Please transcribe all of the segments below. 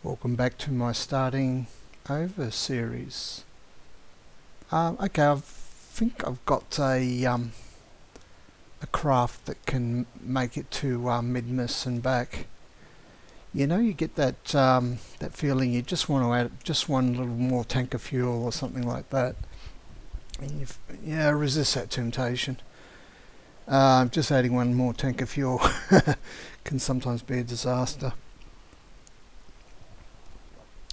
Welcome back to my starting over series. Okay, I think I've got a craft that can make it to Minmus and back. You know, you get that that feeling you just want to add just one little more tank of fuel or something like that, and resist that temptation. Just adding one more tank of fuel can sometimes be a disaster.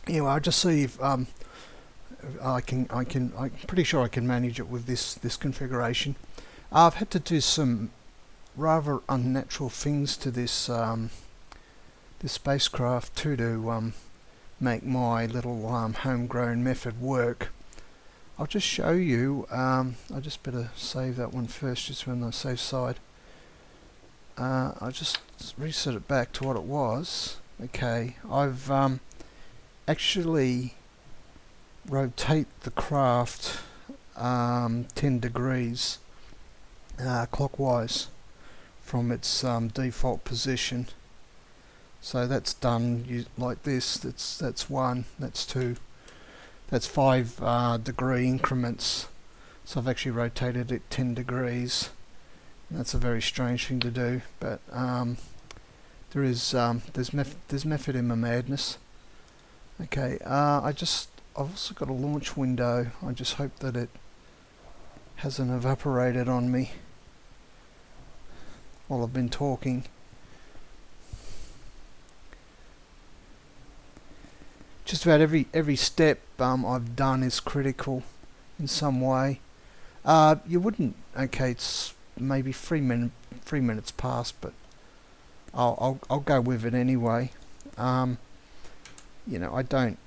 Anyway, I'll just see if I'm pretty sure I can manage it with this configuration. I've had to do some rather unnatural things to this this spacecraft to make my little homegrown method work. I'll just show you. I just better save that one first, just on the safe side. I'll just reset it back to what it was. Okay, I've actually rotate the craft 10 degrees clockwise from its default position. So that's done like this. That's one, that's two, that's 5 degree increments. So I've actually rotated it 10 degrees. That's a very strange thing to do, but there's method in my madness. Okay, I've also got a launch window. I just hope that it hasn't evaporated on me while I've been talking. Just about every step I've done is critical in some way. You wouldn't. Okay, it's maybe 3 minutes past, but I'll go with it anyway. You know, I don't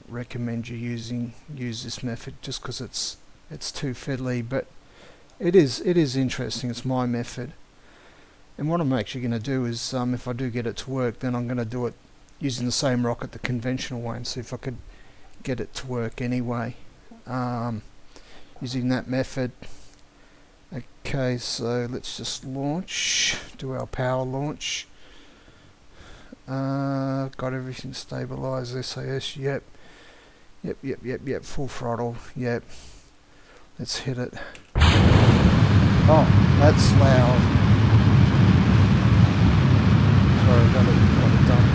recommend you use this method just because it's too fiddly, but it is interesting. It's my method, and what I'm actually going to do is if I do get it to work, then I'm going to do it using the same rocket the conventional way and see if I could get it to work anyway using that method. Okay, so let's just do our power launch. Got everything stabilized. SAS, yep, full throttle, yep. Let's hit it. Oh, that's loud. Sorry, got it done.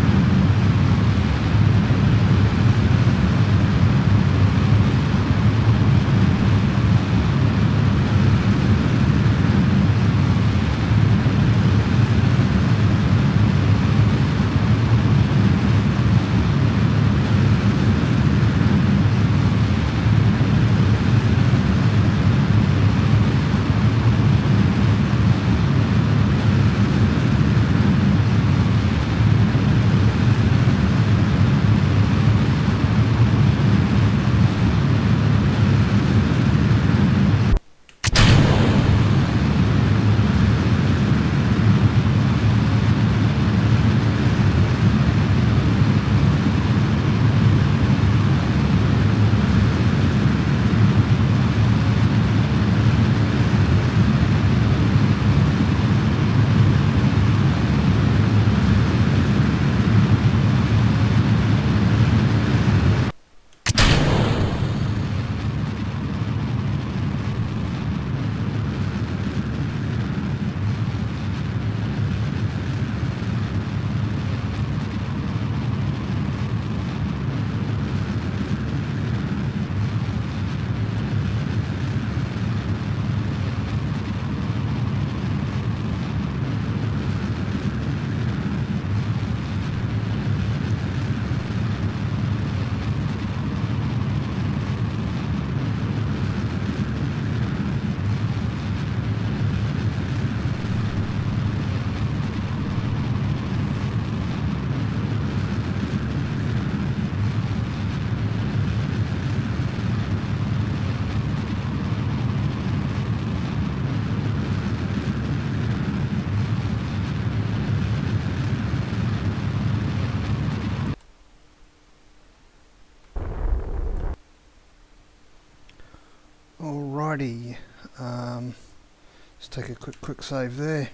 Alrighty, let's take a quick save there.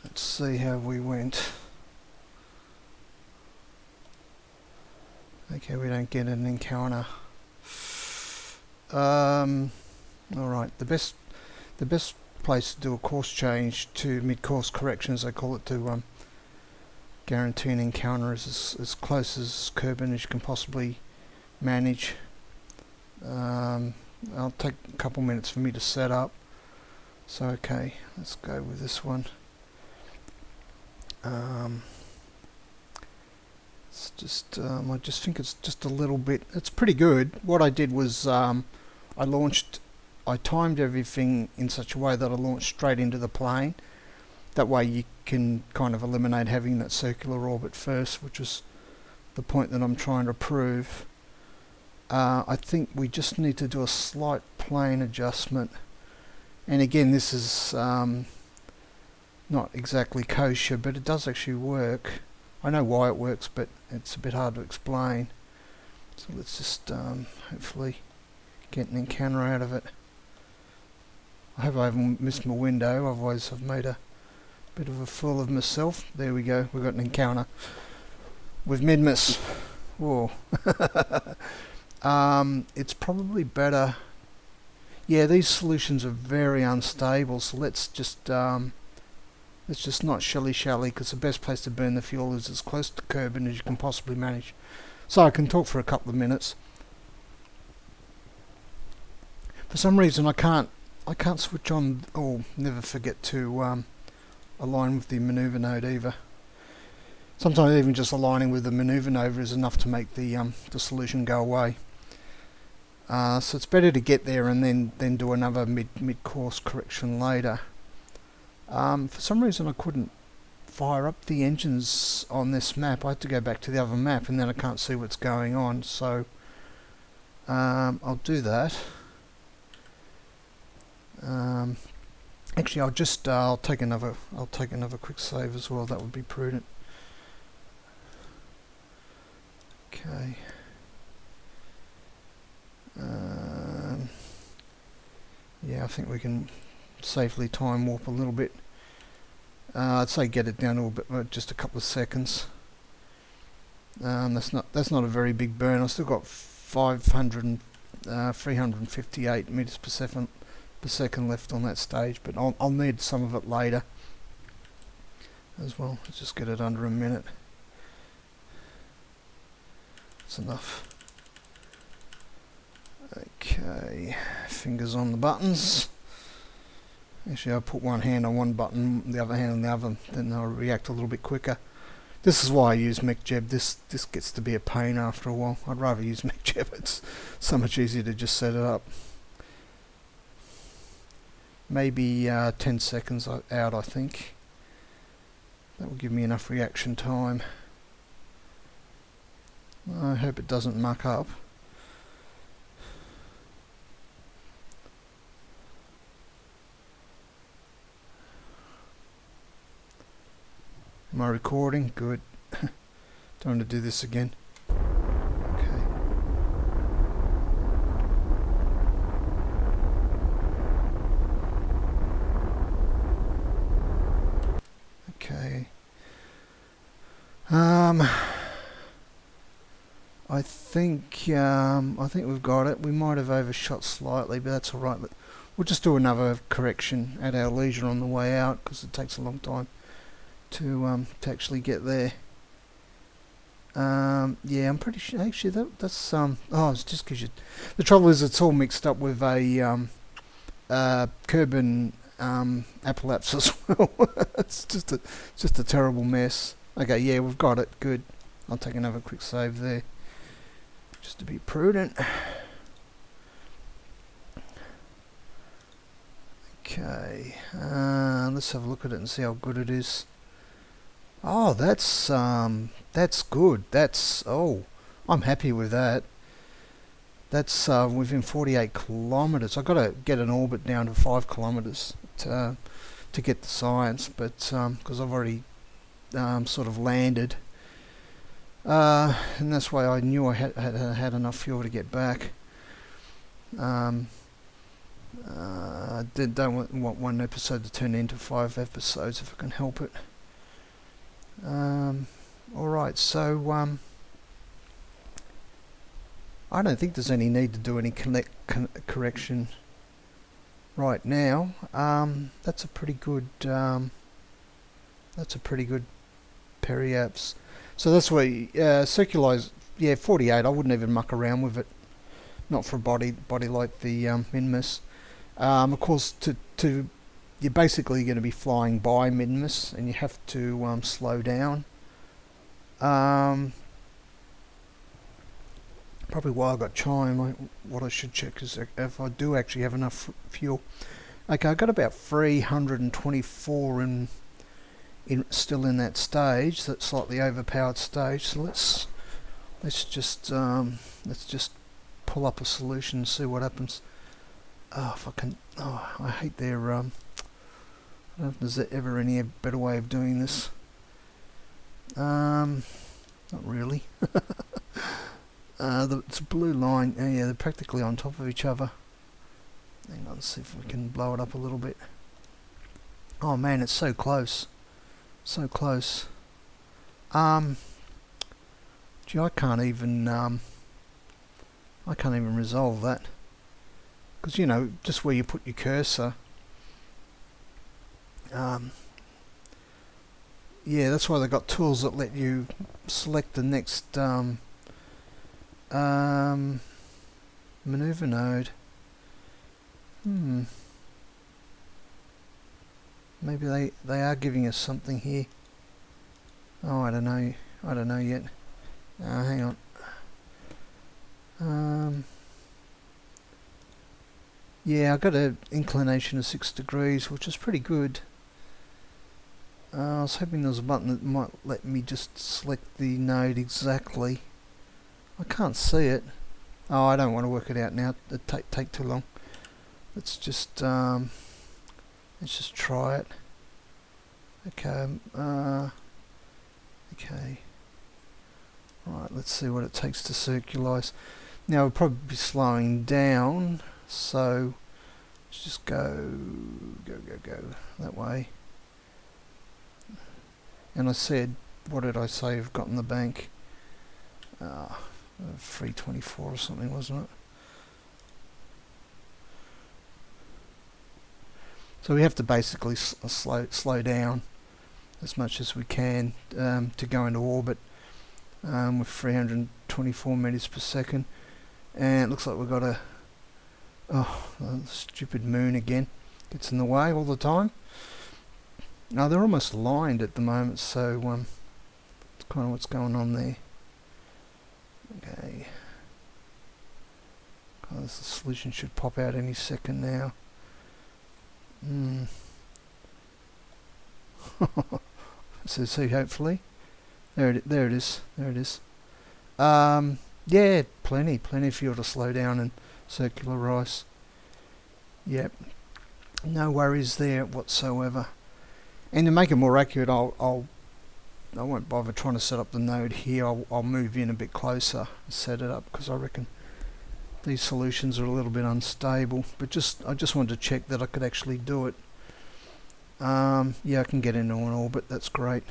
Let's see how we went. Okay, we don't get an encounter. Alright, the best place to do a course change to mid-course correction, as they call it, to guarantee an encounter is as close as Kerbal as you can possibly manage. I'll take a couple minutes for me to set up. So okay, let's go with this one. It's just I just think it's just a little bit. It's pretty good. What I did was I timed everything in such a way that I launched straight into the plane. That way you can kind of eliminate having that circular orbit first, which is the point that I'm trying to prove. I think we just need to do a slight plane adjustment. And again, this is not exactly kosher, but it does actually work. I know why it works, but it's a bit hard to explain. So let's just hopefully get an encounter out of it. I hope I haven't missed my window, otherwise I've made a bit of a fool of myself. There we go, we've got an encounter with Minmus. Whoa. It's probably better. Yeah, these solutions are very unstable, so let's just not shilly-shally, because the best place to burn the fuel is as close to Kerbal as you can possibly manage. So I can talk for a couple of minutes. For some reason I can't switch on, or never forget to align with the maneuver node either. Sometimes even just aligning with the maneuver node is enough to make the solution go away. So it's better to get there and then do another mid-course correction later. For some reason I couldn't fire up the engines on this map. I had to go back to the other map, and then I can't see what's going on. So I'll do that. Actually, I'll take another quick save as well. That would be prudent. Okay. Yeah, I think we can safely time warp a little bit. I'd say get it down to a bit, just a couple of seconds. That's not a very big burn. I've still got 358 meters per second left on that stage, but I'll need some of it later as well. Let's just get it under a minute. That's enough. Okay, fingers on the buttons. Actually, I'll put one hand on one button, the other hand on the other, then I'll react a little bit quicker. This is why I use MechJeb. This gets to be a pain after a while. I'd rather use MechJeb. It's so much easier to just set it up. Maybe 10 seconds out, I think. That will give me enough reaction time. I hope it doesn't muck up. Am I recording? Good. Don't want to do this again. Okay. Okay. I think we've got it. We might have overshot slightly, but that's all right. We'll just do another correction at our leisure on the way out, because it takes a long time to actually get there. Yeah, I'm pretty sure. Actually, that's oh, it's just because the trouble is it's all mixed up with a Kerbal apocalypse as well. It's just a terrible mess. Okay, yeah, we've got it. Good. I'll take another quick save there, just to be prudent. Okay, let's have a look at it and see how good it is. Oh, that's good. I'm happy with that. That's within 48 kilometers. I've got to get an orbit down to 5 kilometers to get the science, but because I've already sort of landed, and that's why I knew I had enough fuel to get back. I don't want one episode to turn into 5 episodes if I can help it. Alright, so I don't think there's any need to do any correction right now. That's a pretty good periapse. So that's why circularize. Yeah, 48. I wouldn't even muck around with it. Not for a body like the Minmus. Of course, you're basically going to be flying by Minmus, and you have to slow down. Probably while I got chime, what I should check is if I do actually have enough fuel. Okay, I got about 324 in still in that stage, that slightly overpowered stage. So let's just pull up a solution and see what happens. Oh, if I can. Oh, I hate their. I don't know if there's ever any better way of doing this. Not really. It's a blue line. Yeah, they're practically on top of each other. Hang on, see if we can blow it up a little bit. Oh man, it's so close. So close. Gee, I can't even resolve that. Because, you know, just where you put your cursor. Yeah, that's why they've got tools that let you select the next maneuver node. Maybe they are giving us something here. Oh, I don't know yet. Hang on. Yeah, I got an inclination of 6 degrees, which is pretty good. I was hoping there was a button that might let me just select the node exactly. I can't see it. Oh, I don't want to work it out now. It'd take too long. Let's just try it. Okay. Okay. Right. Let's see what it takes to circularize. Now we'll probably be slowing down. So let's just go that way. And I said, what did I say I've got in the bank? 324 or something, wasn't it? So we have to basically slow down as much as we can to go into orbit with 324 meters per second. And it looks like we've got the stupid moon again. Gets in the way all the time. Now they're almost aligned at the moment, so it's kind of what's going on there. Okay. The solution should pop out any second now. So see, hopefully. There it is. Yeah, plenty of fuel to slow down and circularize. Yep. No worries there whatsoever. And to make it more accurate, I won't bother trying to set up the node here. I'll move in a bit closer and set it up, because I reckon these solutions are a little bit unstable. But I just wanted to check that I could actually do it. Yeah, I can get into an orbit. That's great.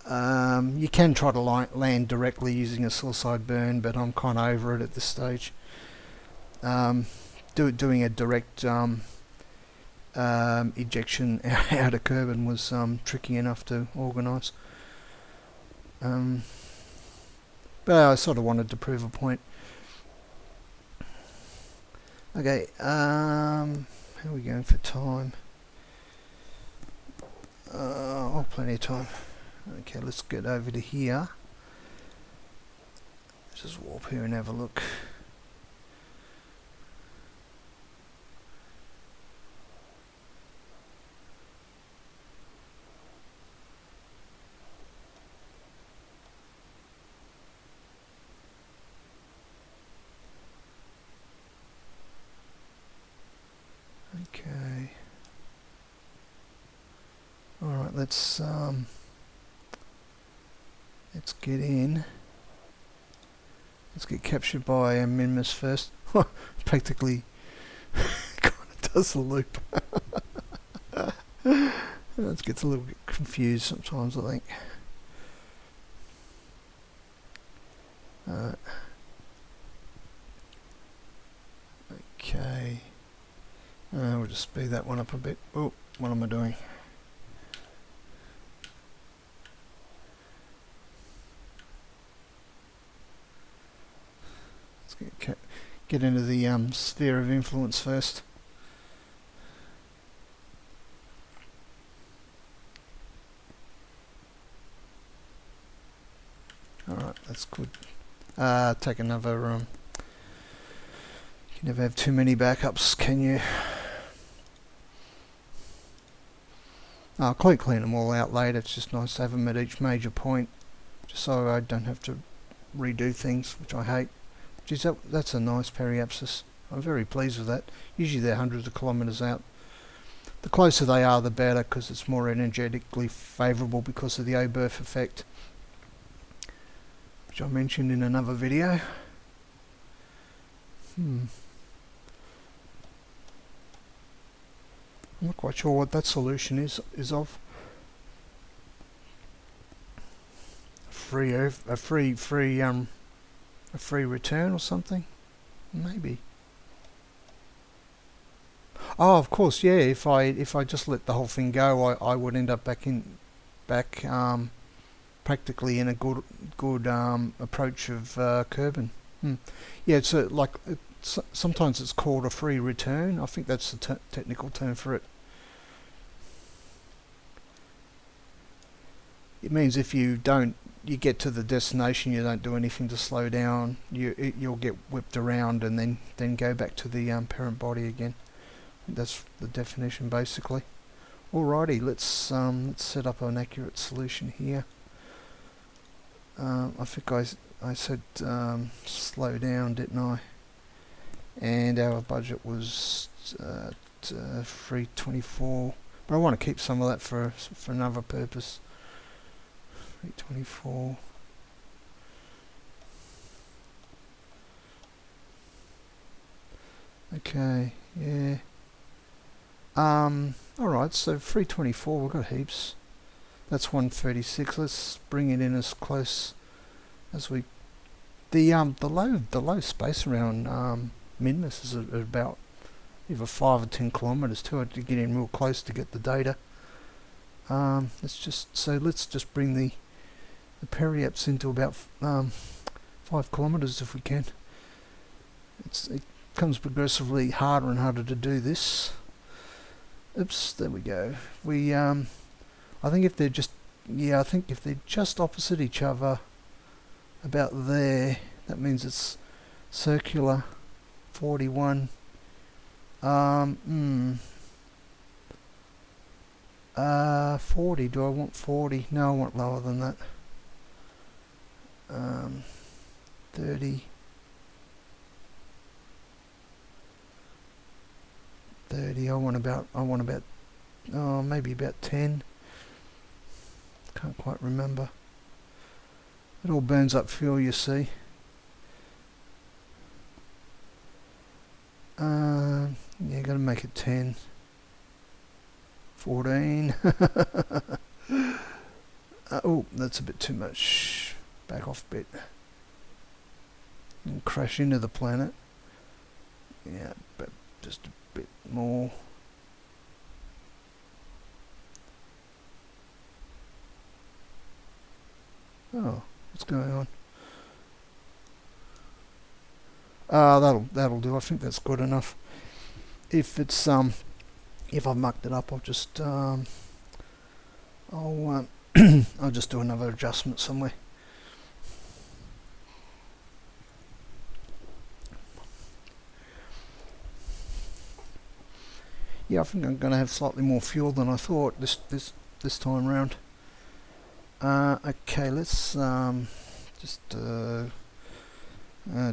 You can try to land directly using a suicide burn, but I'm kind of over it at this stage. Doing a direct ejection out of Kerbal was tricky enough to organise. But I sort of wanted to prove a point. Okay, how are we going for time? Oh, plenty of time. Okay, let's get over to here. Just warp here and have a look. Okay. All right, let's get in. Let's get captured by Minmus first. Practically kind of does the loop. It gets a little bit confused sometimes, I think. we'll just speed that one up a bit. Oh, what am I doing? Let's get into the sphere of influence first. Alright, that's good. Take another, you can never have too many backups, can you? I'll clean them all out later. It's just nice to have them at each major point, just so I don't have to redo things, which I hate. Geez, that's a nice periapsis. I'm very pleased with that. Usually they're hundreds of kilometres out. The closer they are, the better, because it's more energetically favourable because of the Oberth effect, which I mentioned in another video. I'm not quite sure what that solution is of. A free return or something, maybe. Oh, of course, yeah. If I just let the whole thing go, I would end up back practically in a good approach of Kerbal. Yeah, it's sometimes it's called a free return. I think that's the technical term for it. It means if you get to the destination, you don't do anything to slow down, you'll get whipped around and then go back to the parent body again. That's the definition basically. Alrighty, let's set up an accurate solution here. I think I said slow down, didn't I? And our budget was 324, but I want to keep some of that for another purpose. 324. Okay, yeah. Alright, so 324, we've got heaps. That's 136. Let's bring it in as close as we. The low space around Minmus is at about either 5 or 10 kilometers too. I had to get in real close to get the data. Let's just bring the periaps into about 5 kilometers if we can. It becomes progressively harder and harder to do this. Oops, there we go. I think if they're just opposite each other, about there, that means it's circular. 41. 40. Do I want 40? No, I want lower than that. 30. 30. I want about maybe about 10. Can't quite remember. It all burns up fuel, you see. Yeah, gotta make it 10. 14. Oh, that's a bit too much. Back off a bit. And crash into the planet. Yeah, but just a bit more. Oh, what's going on? That'll do. I think that's good enough. If it's if I've mucked it up, I'll just I'll just do another adjustment somewhere. Yeah, I think I'm going to have slightly more fuel than I thought this time round. Okay, let's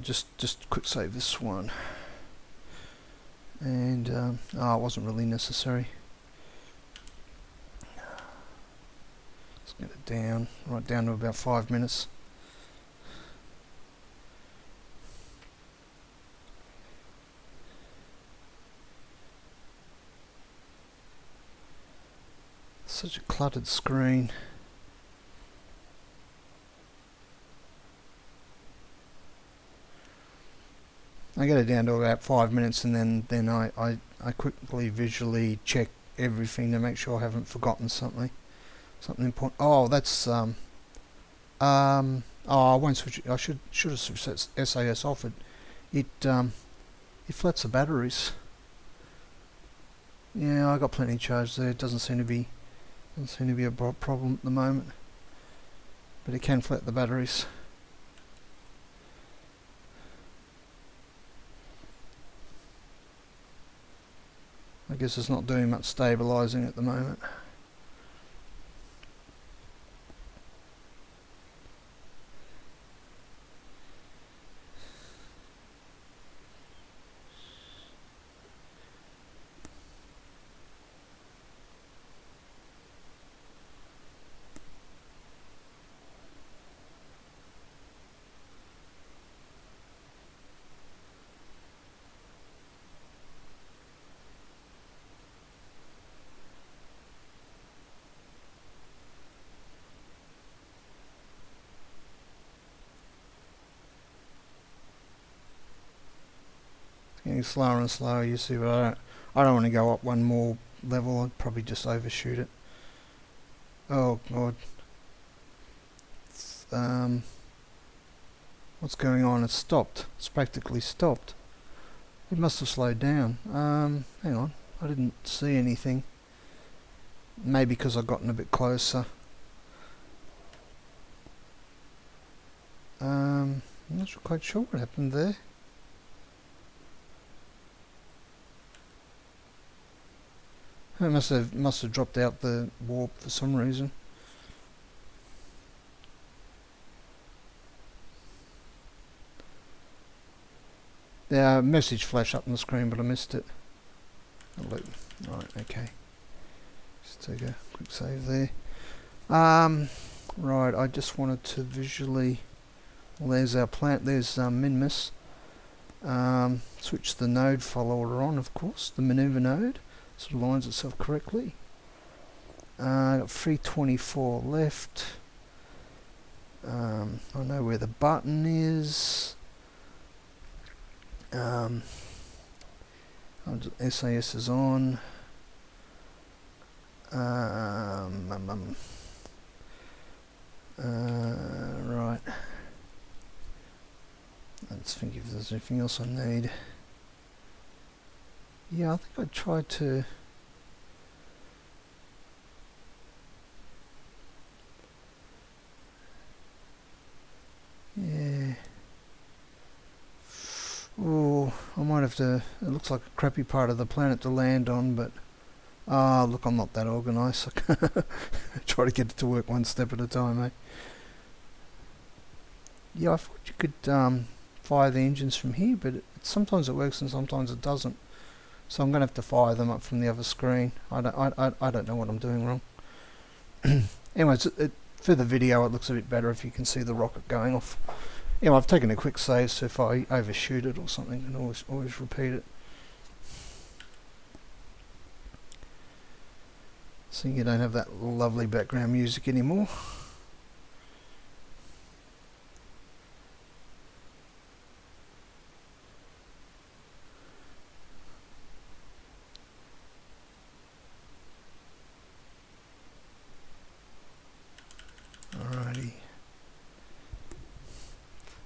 just quick save this one. And it wasn't really necessary. Let's get it down, right down to about 5 minutes. Such a cluttered screen. I get it down to about 5 minutes, and then I I quickly visually check everything to make sure I haven't forgotten something important. Oh, that's oh, I won't switch it. I should have switched SAS off. It flats the batteries. Yeah, I got plenty charged there. It doesn't seem to be a problem at the moment, but it can flat the batteries. I guess it's not doing much stabilizing at the moment. Getting slower and slower, you see, but I don't want to go up one more level. I'd probably just overshoot it. Oh god. What's going on? It's stopped. It's practically stopped. It must have slowed down. Hang on. I didn't see anything. Maybe because I've gotten a bit closer. I'm not quite sure what happened there. It must have dropped out the warp for some reason. The message flashed up on the screen, but I missed it. Right, okay. Just take a quick save there. Right, I just wanted to visually. Well, there's our plant. There's Minmus. Switch the node follower on, of course, the maneuver node. So it aligns itself correctly. Got 324 left. I know where the button is. SAS is on. Right. Let's think if there's anything else I need. Yeah, I think I tried to. Yeah. Oh, I might have to. It looks like a crappy part of the planet to land on, but look, I'm not that organised. Try to get it to work one step at a time, eh? Yeah, I thought you could fire the engines from here, but sometimes it works and sometimes it doesn't. So I'm going to have to fire them up from the other screen. I don't know what I'm doing wrong. Anyways, for the video it looks a bit better if you can see the rocket going off. Anyway, I've taken a quick save, so if I overshoot it or something, I can always repeat it. So you don't have that lovely background music anymore.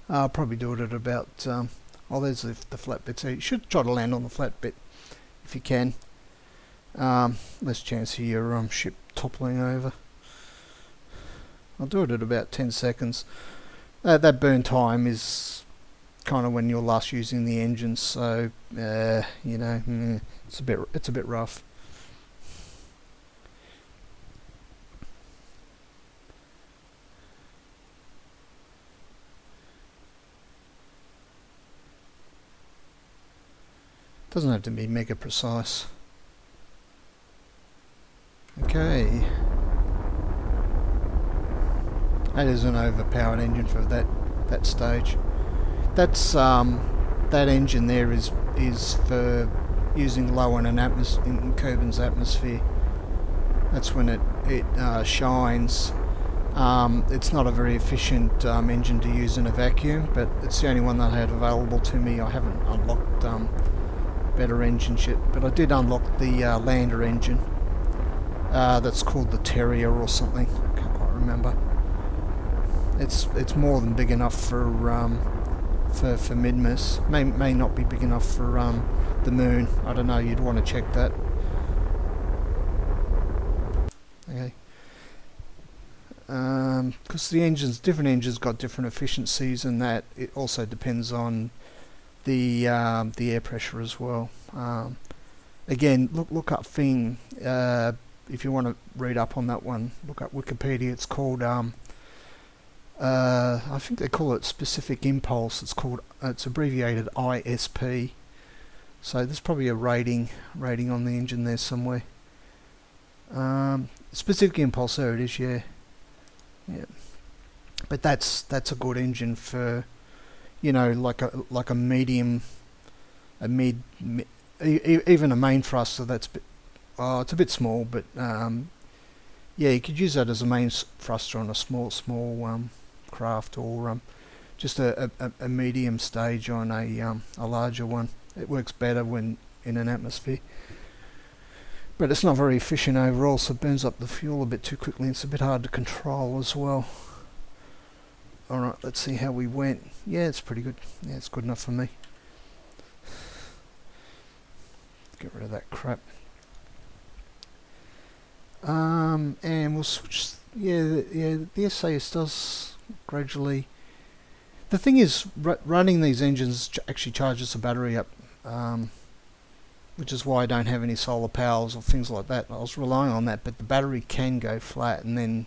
I'll probably do it at about, oh, there's the flat bit, so you should try to land on the flat bit if you can. Less chance of your ship toppling over. I'll do it at about 10 seconds. That burn time is kind of when you're last using the engine, so you know, it's a bit rough. Doesn't have to be mega precise. Okay. That is an overpowered engine for that stage. That's that engine there is for using low in Kerbal's atmosphere. That's when it shines. It's not a very efficient engine to use in a vacuum, but it's the only one that I had available to me. I haven't unlocked better engines yet, but I did unlock the lander engine. That's called the Terrier or something. I can't quite remember. It's more than big enough for Minmus. May not be big enough for the Moon. I don't know. You'd want to check that. Okay. Because different engines got different efficiencies, and that it also depends on the air pressure as well. Again, look up thing. If you want to read up on that one, look up Wikipedia. It's called I think they call it specific impulse. It's abbreviated ISP. So there's probably a rating on the engine there somewhere. Specific impulse, there it is. Yeah. But that's a good engine for, like a medium, even a main thruster. It's a bit small, but yeah, you could use that as a main thruster on a small craft, or just a medium stage on a larger one. It works better when in an atmosphere, but it's not very efficient overall, so it burns up the fuel a bit too quickly. It's a bit hard to control as well. Alright, let's see how we went. Yeah, it's pretty good. Yeah, it's good enough for me. Get rid of that crap. And we'll switch. The SAS does gradually. The thing is, running these engines actually charges the battery up, which is why I don't have any solar powers or things like that. I was relying on that, but the battery can go flat, and then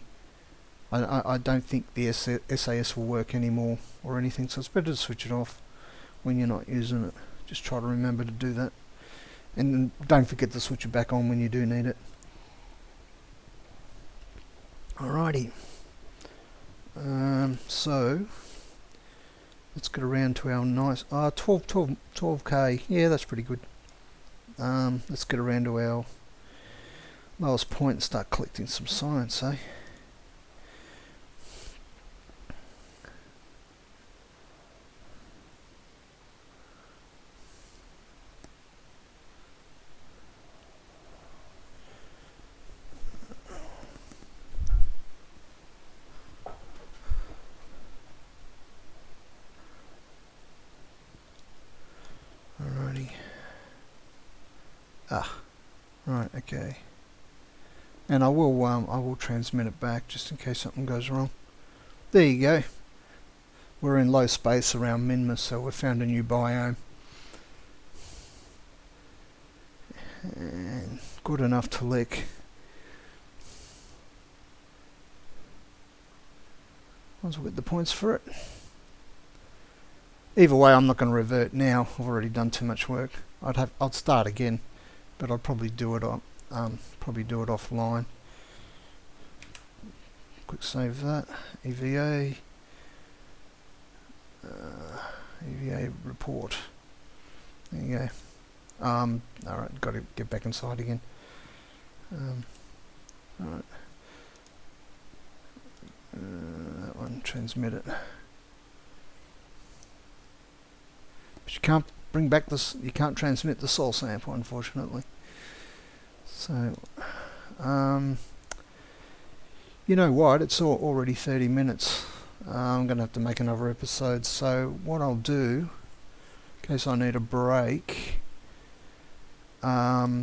I don't think the SAS will work anymore or anything, so it's better to switch it off when you're not using it. Just try to remember to do that, and don't forget to switch it back on when you do need it. Alrighty, so let's get around to our nice 12k. Yeah, that's pretty good. Let's get around to our lowest point and start collecting some science, eh? Right, okay. And I will transmit it back just in case something goes wrong. There you go. We're in low space around Minmus, so we've found a new biome. And good enough to lick. Once we get the points for it. Either way, I'm not going to revert now. I've already done too much work. I'd start again, but I'll probably do it offline. Quick save that. EVA report. There you go. Alright, got to get back inside again. Alright. That one, transmit it. But you can't bring back this. You can't transmit the soil sample, unfortunately. So, you know what? It's already 30 minutes. I'm going to have to make another episode. So what I'll do, in case I need a break. Actually,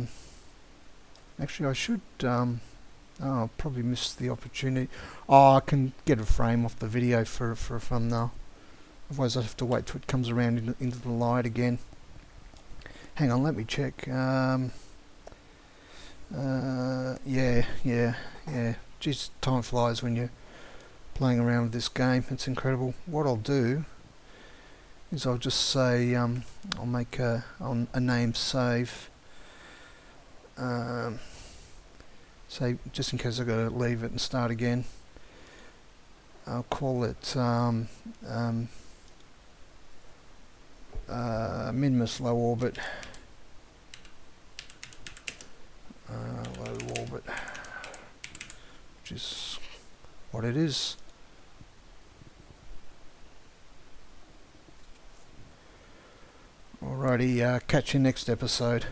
I should. I'll probably miss the opportunity. I can get a frame off the video for a thumbnail. Otherwise, I have to wait till it comes around into the light again. Hang on, let me check. Yeah. Jeez, time flies when you're playing around with this game. It's incredible. What I'll do is I'll just say I'll make a name save. Say just in case I've got to leave it and start again. I'll call it Minmus low orbit. Low orbit, which is what it is. Alright. Alrighty, catch you next episode.